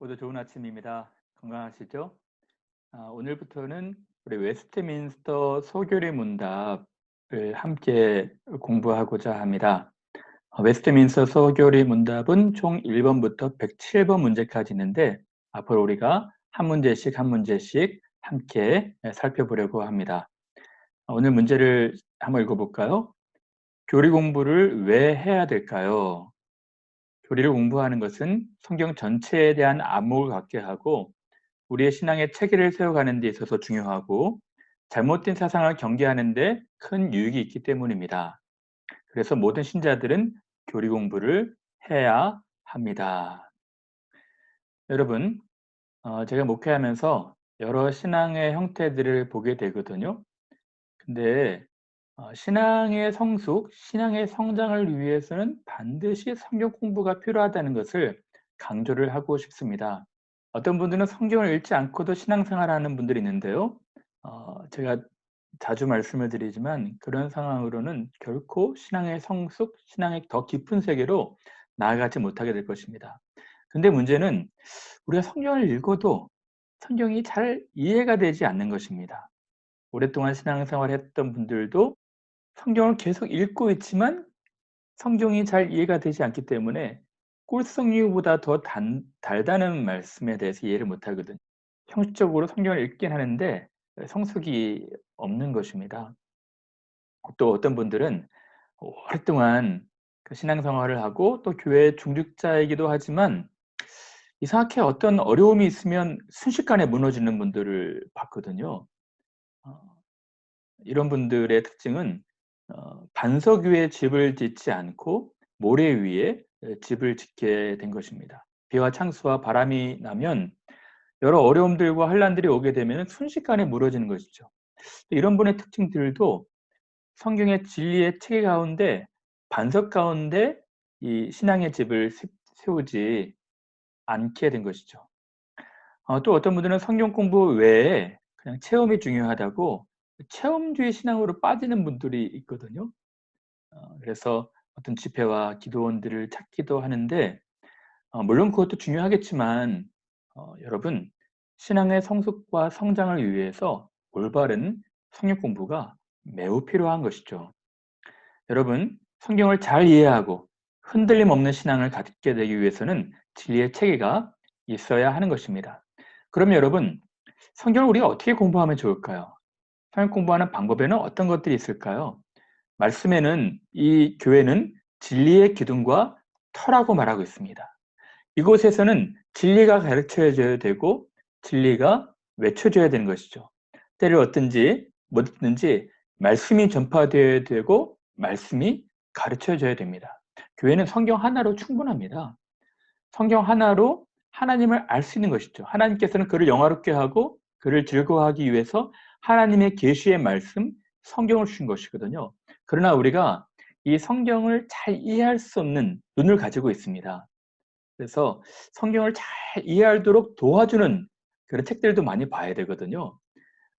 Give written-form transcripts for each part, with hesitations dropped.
모두 좋은 아침입니다. 건강하시죠? 오늘부터는 우리 웨스트민스터 소교리 문답을 함께 공부하고자 합니다. 웨스트민스터 소교리 문답은 총 1번부터 107번 문제까지 있는데 앞으로 우리가 한 문제씩 한 문제씩 함께 살펴보려고 합니다. 오늘 문제를 한번 읽어볼까요? 교리 공부를 왜 해야 될까요? 교리를 공부하는 것은 성경 전체에 대한 안목을 갖게 하고 우리의 신앙의 체계를 세워가는 데 있어서 중요하고 잘못된 사상을 경계하는 데 큰 유익이 있기 때문입니다. 그래서 모든 신자들은 교리 공부를 해야 합니다. 여러분, 제가 목회하면서 여러 신앙의 형태들을 보게 되거든요. 근데 신앙의 성숙, 신앙의 성장을 위해서는 반드시 성경 공부가 필요하다는 것을 강조를 하고 싶습니다. 어떤 분들은 성경을 읽지 않고도 신앙생활하는 분들이 있는데요. 제가 자주 말씀을 드리지만 그런 상황으로는 결코 신앙의 성숙, 신앙의 더 깊은 세계로 나아가지 못하게 될 것입니다. 근데 문제는 우리가 성경을 읽어도 성경이 잘 이해가 되지 않는 것입니다. 오랫동안 신앙생활을 했던 분들도 성경을 계속 읽고 있지만 성경이 잘 이해가 되지 않기 때문에 꿀성류보다 더 달다는 말씀에 대해서 이해를 못하거든요. 형식적으로 성경을 읽긴 하는데 성숙이 없는 것입니다. 또 어떤 분들은 오랫동안 그 신앙생활을 하고 또 교회 중직자이기도 하지만 이상하게 어떤 어려움이 있으면 순식간에 무너지는 분들을 봤거든요. 어 이런 분들의 특징은 반석 위에 집을 짓지 않고 모래 위에 집을 짓게 된 것입니다. 비와 창수와 바람이 나면 여러 어려움들과 환란들이 오게 되면 순식간에 무너지는 것이죠. 이런 분의 특징들도 성경의 진리의 체계 가운데 반석 가운데 이 신앙의 집을 세우지 않게 된 것이죠. 또 어떤 분들은 성경 공부 외에 그냥 체험이 중요하다고 체험주의 신앙으로 빠지는 분들이 있거든요. 그래서 어떤 집회와 기도원들을 찾기도 하는데 물론 그것도 중요하겠지만 여러분 신앙의 성숙과 성장을 위해서 올바른 성경 공부가 매우 필요한 것이죠. 여러분 성경을 잘 이해하고 흔들림 없는 신앙을 갖게 되기 위해서는 진리의 체계가 있어야 하는 것입니다. 그럼 여러분 성경을 우리가 어떻게 공부하면 좋을까요? 성경 공부하는 방법에는 어떤 것들이 있을까요? 말씀에는 이 교회는 진리의 기둥과 터라고 말하고 있습니다. 이곳에서는 진리가 가르쳐져야 되고 진리가 외쳐져야 되는 것이죠. 때를 얻든지 못 얻든지 말씀이 전파되어야 되고 말씀이 가르쳐져야 됩니다. 교회는 성경 하나로 충분합니다. 성경 하나로 하나님을 알 수 있는 것이죠. 하나님께서는 그를 영화롭게 하고 그를 즐거워하기 위해서 하나님의 계시의 말씀, 성경을 주신 것이거든요. 그러나 우리가 이 성경을 잘 이해할 수 없는 눈을 가지고 있습니다. 그래서 성경을 잘 이해하도록 도와주는 그런 책들도 많이 봐야 되거든요.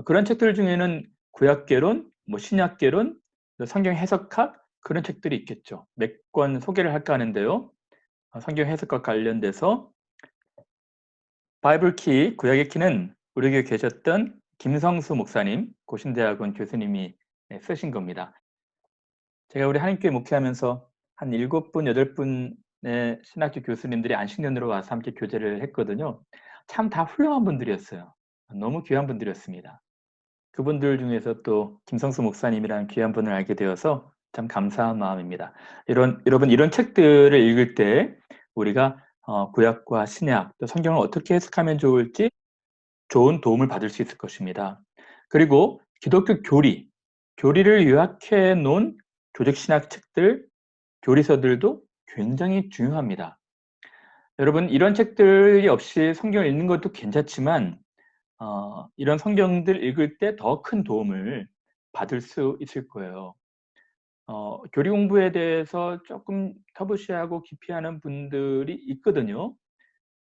그런 책들 중에는 구약개론, 신약개론, 성경 해석학 그런 책들이 있겠죠. 몇 권 소개를 할까 하는데요. 성경 해석과 관련돼서 바이블 키, 구약의 키는 우리 교회 계셨던 김성수 목사님, 고신대학원 교수님이 쓰신 겁니다. 제가 우리 한인교회 목회하면서 한 7분, 8분의 신학교 교수님들이 안식년으로 와서 함께 교제를 했거든요. 참 다 훌륭한 분들이었어요. 너무 귀한 분들이었습니다. 그분들 중에서 또 김성수 목사님이라는 귀한 분을 알게 되어서 참 감사한 마음입니다. 여러분 이런 책들을 읽을 때 우리가 구약과 신약 또 성경을 어떻게 해석하면 좋을지 좋은 도움을 받을 수 있을 것입니다. 그리고 기독교 교리를 요약해 놓은 조직신학 책들, 교리서들도 굉장히 중요합니다. 여러분 이런 책들이 없이 성경을 읽는 것도 괜찮지만 이런 성경들 읽을 때 더 큰 도움을 받을 수 있을 거예요. 교리 공부에 대해서 조금 터부시하고 기피하는 분들이 있거든요.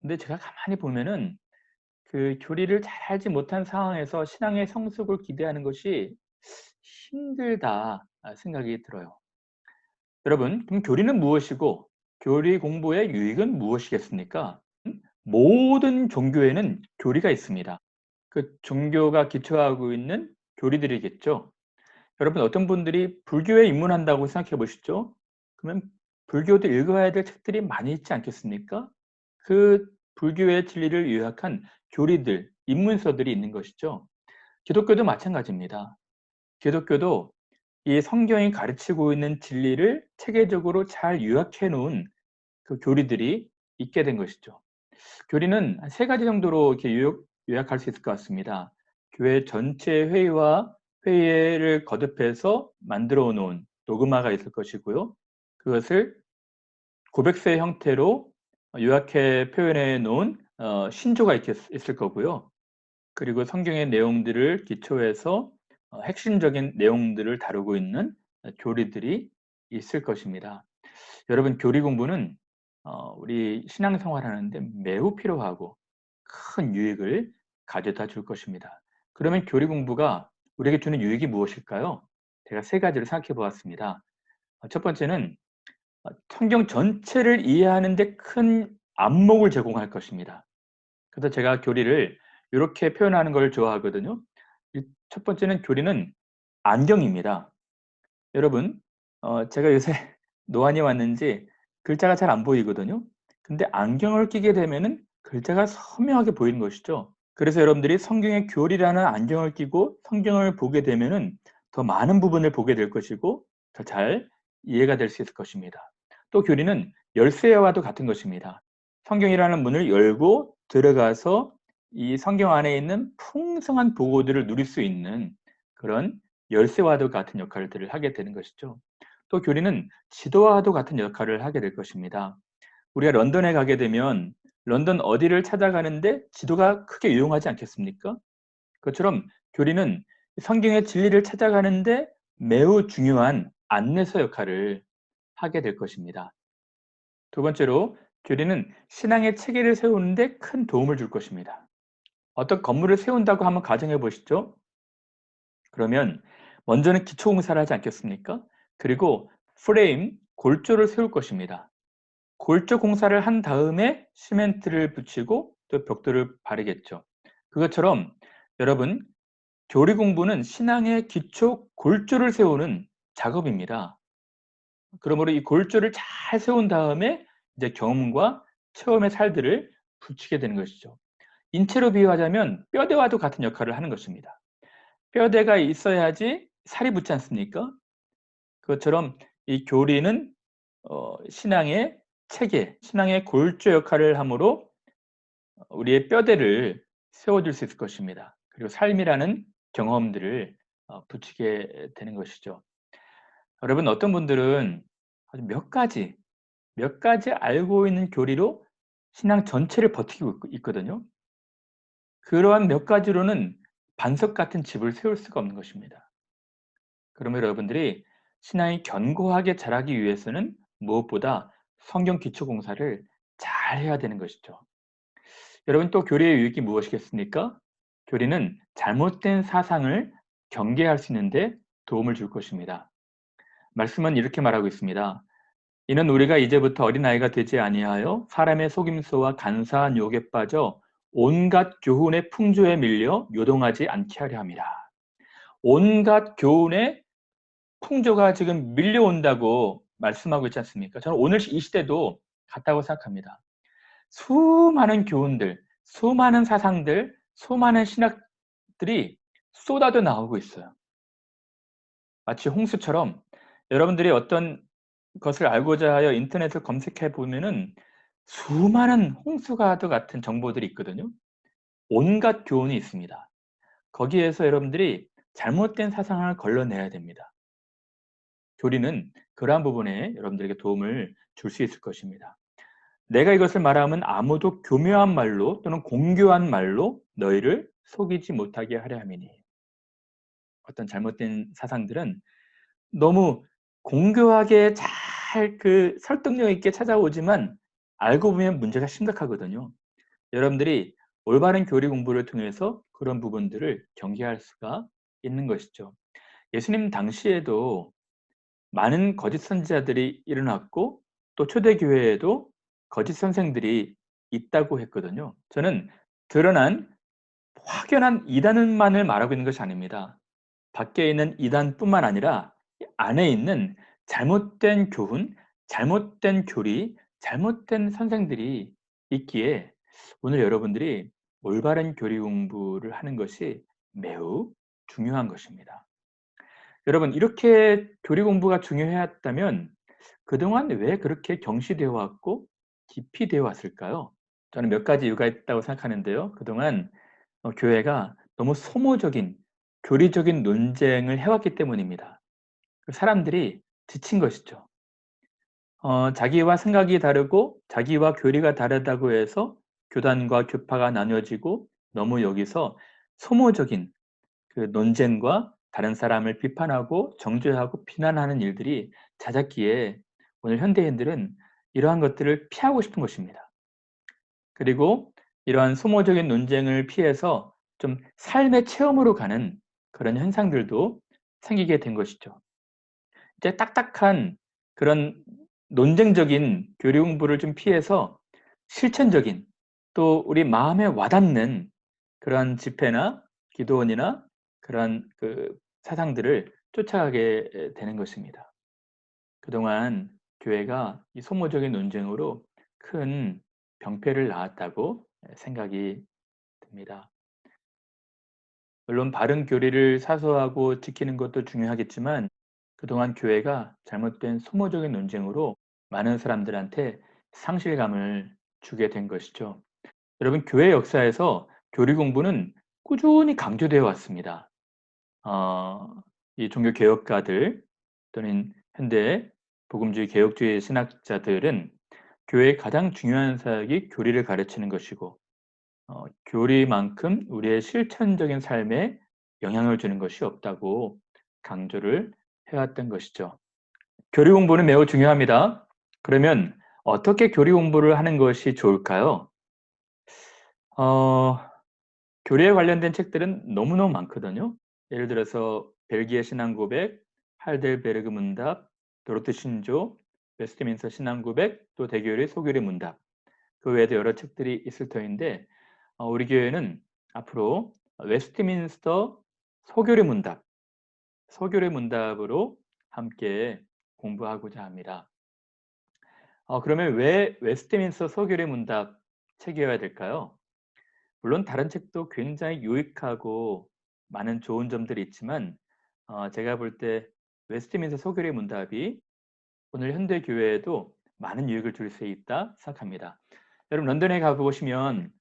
근데 제가 가만히 보면은 그 교리를 잘 알지 못한 상황에서 신앙의 성숙을 기대하는 것이 힘들다 생각이 들어요. 여러분, 그럼 교리는 무엇이고 교리 공부의 유익은 무엇이겠습니까? 모든 종교에는 교리가 있습니다. 그 종교가 기초하고 있는 교리들이겠죠. 여러분 어떤 분들이 불교에 입문한다고 생각해 보시죠. 그러면 불교도 읽어야 될 책들이 많이 있지 않겠습니까? 그 불교의 진리를 요약한 교리들, 입문서들이 있는 것이죠. 기독교도 마찬가지입니다. 기독교도 이 성경이 가르치고 있는 진리를 체계적으로 잘 요약해 놓은 그 교리들이 있게 된 것이죠. 교리는 한 3 가지 정도로 이렇게 요약할 수 있을 것 같습니다. 교회 전체 회의와 회의를 거듭해서 만들어 놓은 도그마가 있을 것이고요. 그것을 고백서의 형태로 요약해 표현해 놓은 신조가 있을 거고요. 그리고 성경의 내용들을 기초해서 핵심적인 내용들을 다루고 있는 교리들이 있을 것입니다. 여러분 교리 공부는 우리 신앙생활 하는데 매우 필요하고 큰 유익을 가져다 줄 것입니다. 그러면 교리 공부가 우리에게 주는 유익이 무엇일까요? 제가 3 가지를 생각해 보았습니다. 첫 번째는 성경 전체를 이해하는 데 큰 안목을 제공할 것입니다. 그래서 제가 교리를 요렇게 표현하는 걸 좋아하거든요. 첫 번째는 교리는 안경입니다. 여러분 제가 요새 노안이 왔는지 글자가 잘 안 보이거든요. 근데 안경을 끼게 되면은 글자가 선명하게 보이는 것이죠. 그래서 여러분들이 성경의 교리라는 안경을 끼고 성경을 보게 되면은 더 많은 부분을 보게 될 것이고 더 잘 이해가 될 수 있을 것입니다. 또 교리는 열쇠와도 같은 것입니다. 성경이라는 문을 열고 들어가서 이 성경 안에 있는 풍성한 보고들을 누릴 수 있는 그런 열쇠와도 같은 역할들을 하게 되는 것이죠. 또 교리는 지도와도 같은 역할을 하게 될 것입니다. 우리가 런던에 가게 되면 런던 어디를 찾아가는데 지도가 크게 유용하지 않겠습니까? 그것처럼 교리는 성경의 진리를 찾아가는데 매우 중요한 안내서 역할을 하게 될 것입니다. 두 번째로 교리는 신앙의 체계를 세우는데 큰 도움을 줄 것입니다. 어떤 건물을 세운다고 한번 가정해 보시죠. 그러면 먼저는 기초공사를 하지 않겠습니까? 그리고 프레임, 골조를 세울 것입니다. 골조 공사를 한 다음에 시멘트를 붙이고 또 벽돌을 바르겠죠. 그것처럼 여러분 교리 공부는 신앙의 기초 골조를 세우는 작업입니다. 그러므로 이 골조를 잘 세운 다음에 이제 경험과 체험의 살들을 붙이게 되는 것이죠. 인체로 비유하자면 뼈대와도 같은 역할을 하는 것입니다. 뼈대가 있어야지 살이 붙지 않습니까? 그것처럼 이 교리는 신앙의 체계, 신앙의 골조 역할을 하므로 우리의 뼈대를 세워줄 수 있을 것입니다. 그리고 삶이라는 경험들을 붙이게 되는 것이죠. 여러분 어떤 분들은 아주 몇 가지 알고 있는 교리로 신앙 전체를 버티고 있거든요. 그러한 몇 가지로는 반석 같은 집을 세울 수가 없는 것입니다. 그러면 여러분들이 신앙이 견고하게 자라기 위해서는 무엇보다 성경 기초 공사를 잘 해야 되는 것이죠. 여러분 또 교리의 유익이 무엇이겠습니까? 교리는 잘못된 사상을 경계할 수 있는데 도움을 줄 것입니다. 말씀은 이렇게 말하고 있습니다. 이는 우리가 이제부터 어린아이가 되지 아니하여 사람의 속임수와 간사한 유혹에 빠져 온갖 교훈의 풍조에 밀려 요동하지 않게 하려 함이라. 온갖 교훈의 풍조가 지금 밀려온다고 말씀하고 있지 않습니까? 저는 오늘 이 시대도 같다고 생각합니다. 수많은 교훈들, 수많은 사상들, 수많은 신학들이 쏟아져 나오고 있어요. 마치 홍수처럼 여러분들이 어떤 것을 알고자 하여 인터넷을 검색해 보면은 수많은 홍수가도 같은 정보들이 있거든요. 온갖 교훈이 있습니다. 거기에서 여러분들이 잘못된 사상을 걸러내야 됩니다. 교리는 그러한 부분에 여러분들에게 도움을 줄 수 있을 것입니다. 내가 이것을 말하면 아무도 교묘한 말로 또는 공교한 말로 너희를 속이지 못하게 하려 함이니. 어떤 잘못된 사상들은 너무 공교하게 잘 그 설득력 있게 찾아오지만 알고 보면 문제가 심각하거든요. 여러분들이 올바른 교리 공부를 통해서 그런 부분들을 경계할 수가 있는 것이죠. 예수님 당시에도 많은 거짓 선지자들이 일어났고 또 초대교회에도 거짓 선생들이 있다고 했거든요. 저는 드러난 확연한 이단만을 말하고 있는 것이 아닙니다. 밖에 있는 이단뿐만 아니라 안에 있는 잘못된 교훈, 잘못된 교리, 잘못된 선생들이 있기에 오늘 여러분들이 올바른 교리 공부를 하는 것이 매우 중요한 것입니다. 여러분, 이렇게 교리 공부가 중요했다면 그동안 왜 그렇게 경시되어 왔고 깊이 되어 왔을까요? 저는 몇 가지 이유가 있다고 생각하는데요. 그동안 교회가 너무 소모적인 교리적인 논쟁을 해왔기 때문입니다. 사람들이 지친 것이죠. 자기와 생각이 다르고 자기와 교리가 다르다고 해서 교단과 교파가 나뉘어지고 너무 여기서 소모적인 그 논쟁과 다른 사람을 비판하고 정죄하고 비난하는 일들이 잦았기에 오늘 현대인들은 이러한 것들을 피하고 싶은 것입니다. 그리고 이러한 소모적인 논쟁을 피해서 좀 삶의 체험으로 가는 그런 현상들도 생기게 된 것이죠. 이제 딱딱한 그런 논쟁적인 교리 공부를 좀 피해서 실천적인 또 우리 마음에 와닿는 그런 집회나 기도원이나 그런 그 사상들을 쫓아가게 되는 것입니다. 그동안 교회가 이 소모적인 논쟁으로 큰 병폐를 낳았다고 생각이 듭니다. 물론 바른 교리를 사수하고 지키는 것도 중요하겠지만 그동안 교회가 잘못된 소모적인 논쟁으로 많은 사람들한테 상실감을 주게 된 것이죠. 여러분, 교회 역사에서 교리 공부는 꾸준히 강조되어 왔습니다. 어, 이 종교 개혁가들 또는 현대 복음주의 개혁주의 신학자들은 교회의 가장 중요한 사역이 교리를 가르치는 것이고 교리만큼 우리의 실천적인 삶에 영향을 주는 것이 없다고 강조를 해왔던 것이죠. 교리 공부는 매우 중요합니다. 그러면 어떻게 교리 공부를 하는 것이 좋을까요? 어, 교리에 관련된 책들은 너무너무 많거든요. 예를 들어서 벨기에 신앙고백, 할델베르그 문답, 도로트 신조, 웨스트민스터 신앙고백, 또 대교리 소교리 문답. 그 외에도 여러 책들이 있을 터인데 우리 교회는 앞으로 웨스트민스터 소교리 문답, 소교리 문답으로 함께 공부하고자 합니다. 그러면 왜 웨스트민스터 소교리 문답 책이어야 될까요? 물론 다른 책도 굉장히 유익하고 많은 좋은 점들이 있지만 제가 볼 때 웨스트민스터 소교리 문답이 오늘 현대 교회에도 많은 유익을 줄 수 있다 생각합니다. 여러분 런던에 가보시면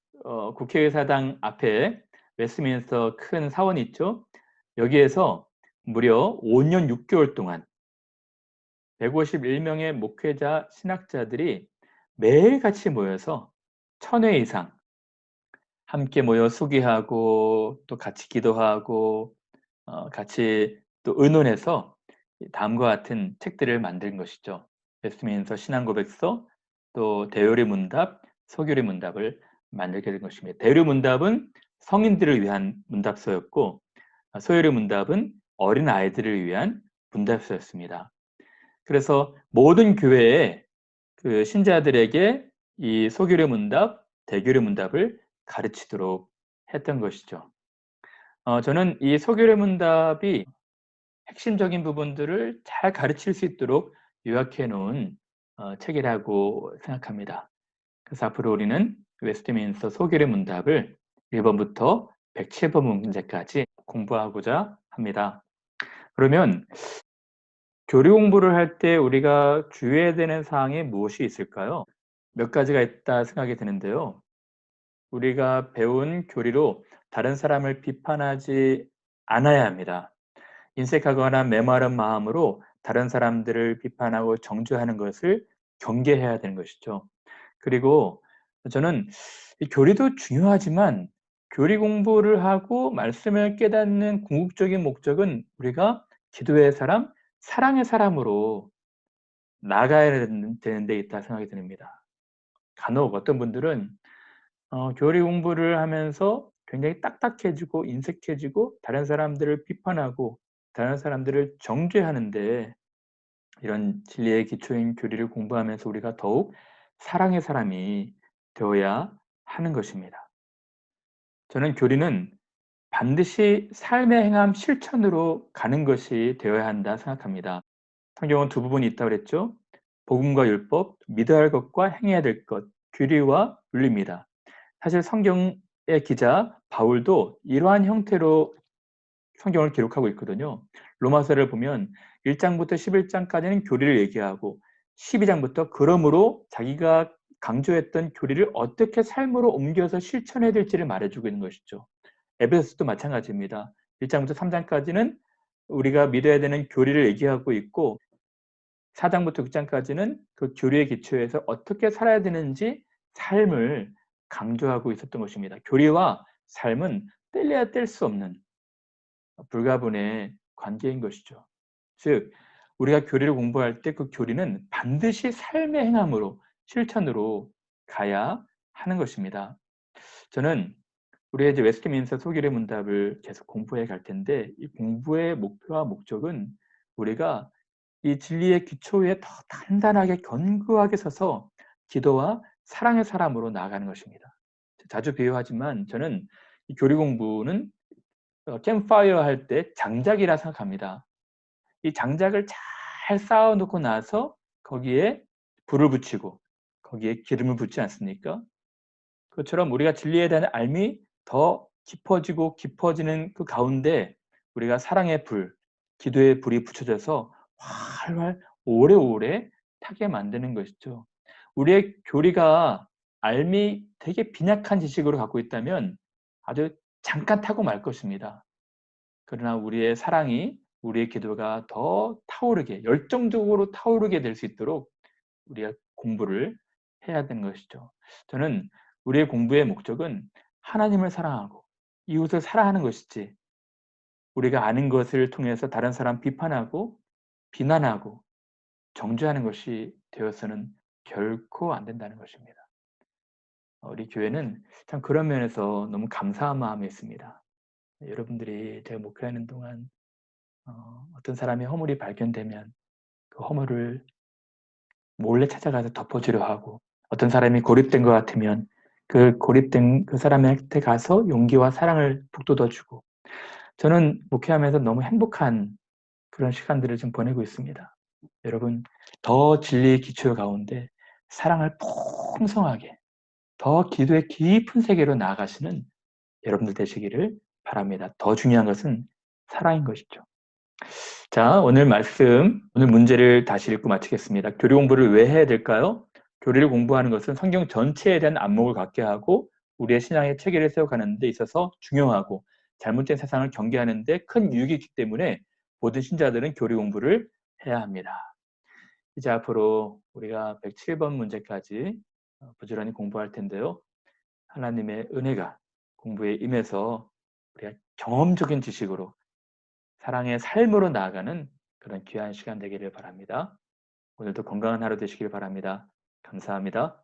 국회의사당 앞에 웨스트민스터 큰 사원이 있죠. 여기에서 무려 5년 6개월 동안 151명의 목회자 신학자들이 매일 같이 모여서 1000회 이상 함께 모여 수기하고 또 같이 기도하고 같이 또 의논해서 다음과 같은 책들을 만든 것이죠. 웨스트민스터 신앙고백서, 또 대요리 문답, 소교리 문답을 만들게 된 것입니다. 대요리 문답은 성인들을 위한 문답서였고 소요리 문답은 어린 아이들을 위한 문답서였습니다. 그래서 모든 교회의 그 신자들에게 이 소교리 문답, 대교리 문답을 가르치도록 했던 것이죠. 저는 이 소교리 문답이 핵심적인 부분들을 잘 가르칠 수 있도록 요약해 놓은 책이라고 생각합니다. 그래서 앞으로 우리는 웨스트민스터 소교리 문답을 1번부터 107번 문제까지 공부하고자 합니다. 그러면 교리 공부를 할 때 우리가 주의해야 되는 사항이 무엇이 있을까요? 몇 가지가 있다 생각이 드는데요. 우리가 배운 교리로 다른 사람을 비판하지 않아야 합니다. 인색하거나 메마른 마음으로 다른 사람들을 비판하고 정죄하는 것을 경계해야 되는 것이죠. 그리고 저는 이 교리도 중요하지만 교리 공부를 하고 말씀을 깨닫는 궁극적인 목적은 우리가 기도의 사람, 사랑의 사람으로 나아가야 되는 데 있다 생각이 듭니다. 간혹 어떤 분들은 교리 공부를 하면서 굉장히 딱딱해지고 인색해지고 다른 사람들을 비판하고 다른 사람들을 정죄하는데 이런 진리의 기초인 교리를 공부하면서 우리가 더욱 사랑의 사람이 되어야 하는 것입니다. 저는 교리는 반드시 삶의 행함 실천으로 가는 것이 되어야 한다 생각합니다. 성경은 두 부분이 있다고 그랬죠. 복음과 율법, 믿어야 할 것과 행해야 될 것, 규리와 윤리입니다. 사실 성경의 기자 바울도 이러한 형태로 성경을 기록하고 있거든요. 로마서를 보면 1장부터 11장까지는 교리를 얘기하고 12장부터 그러므로 자기가 강조했던 교리를 어떻게 삶으로 옮겨서 실천해야 될지를 말해주고 있는 것이죠. 에베소서도 마찬가지입니다. 1장부터 3장까지는 우리가 믿어야 되는 교리를 얘기하고 있고 4장부터 6장까지는 그 교리에 기초해서 어떻게 살아야 되는지 삶을 강조하고 있었던 것입니다. 교리와 삶은 뗄래야 뗄 수 없는 불가분의 관계인 것이죠. 즉 우리가 교리를 공부할 때 그 교리는 반드시 삶의 행함으로 실천으로 가야 하는 것입니다. 저는 우리가 이제 웨스트민스터 소교리 문답을 계속 공부해 갈 텐데 이 공부의 목표와 목적은 우리가 이 진리의 기초에 더 단단하게 견고하게 서서 기도와 사랑의 사람으로 나아가는 것입니다. 자주 비유하지만 저는 이 교리 공부는 캠파이어 할 때 장작이라 생각합니다. 이 장작을 잘 쌓아 놓고 나서 거기에 불을 붙이고 거기에 기름을 붓지 않습니까? 그것처럼 우리가 진리에 대한 알미 더 깊어지고 깊어지는 그 가운데 우리가 사랑의 불, 기도의 불이 붙여져서 활활 오래오래 타게 만드는 것이죠. 우리의 교리가 알미 되게 빈약한 지식으로 갖고 있다면 아주 잠깐 타고 말 것입니다. 그러나 우리의 사랑이 우리의 기도가 더 타오르게 열정적으로 타오르게 될 수 있도록 우리가 공부를 해야 되는 것이죠. 저는 우리의 공부의 목적은 하나님을 사랑하고 이웃을 사랑하는 것이지 우리가 아는 것을 통해서 다른 사람 비판하고 비난하고 정죄하는 것이 되어서는 결코 안 된다는 것입니다. 우리 교회는 참 그런 면에서 너무 감사한 마음이 있습니다. 여러분들이 제가 목회하는 동안 어떤 사람의 허물이 발견되면 그 허물을 몰래 찾아가서 덮어주려 하고 어떤 사람이 고립된 것 같으면 그 고립된 그 사람한테 가서 용기와 사랑을 북돋워주고 저는 목회하면서 너무 행복한 그런 시간들을 좀 보내고 있습니다. 여러분 더 진리의 기초 가운데 사랑을 풍성하게 더 기도의 깊은 세계로 나아가시는 여러분들 되시기를 바랍니다. 더 중요한 것은 사랑인 것이죠. 자, 오늘 말씀, 오늘 문제를 다시 읽고 마치겠습니다. 교리 공부를 왜 해야 될까요? 교리를 공부하는 것은 성경 전체에 대한 안목을 갖게 하고 우리의 신앙의 체계를 세워가는 데 있어서 중요하고 잘못된 세상을 경계하는 데 큰 유익이 있기 때문에 모든 신자들은 교리 공부를 해야 합니다. 이제 앞으로 우리가 107번 문제까지 부지런히 공부할 텐데요. 하나님의 은혜가 공부에 임해서 우리가 경험적인 지식으로 사랑의 삶으로 나아가는 그런 귀한 시간 되기를 바랍니다. 오늘도 건강한 하루 되시길 바랍니다. 감사합니다.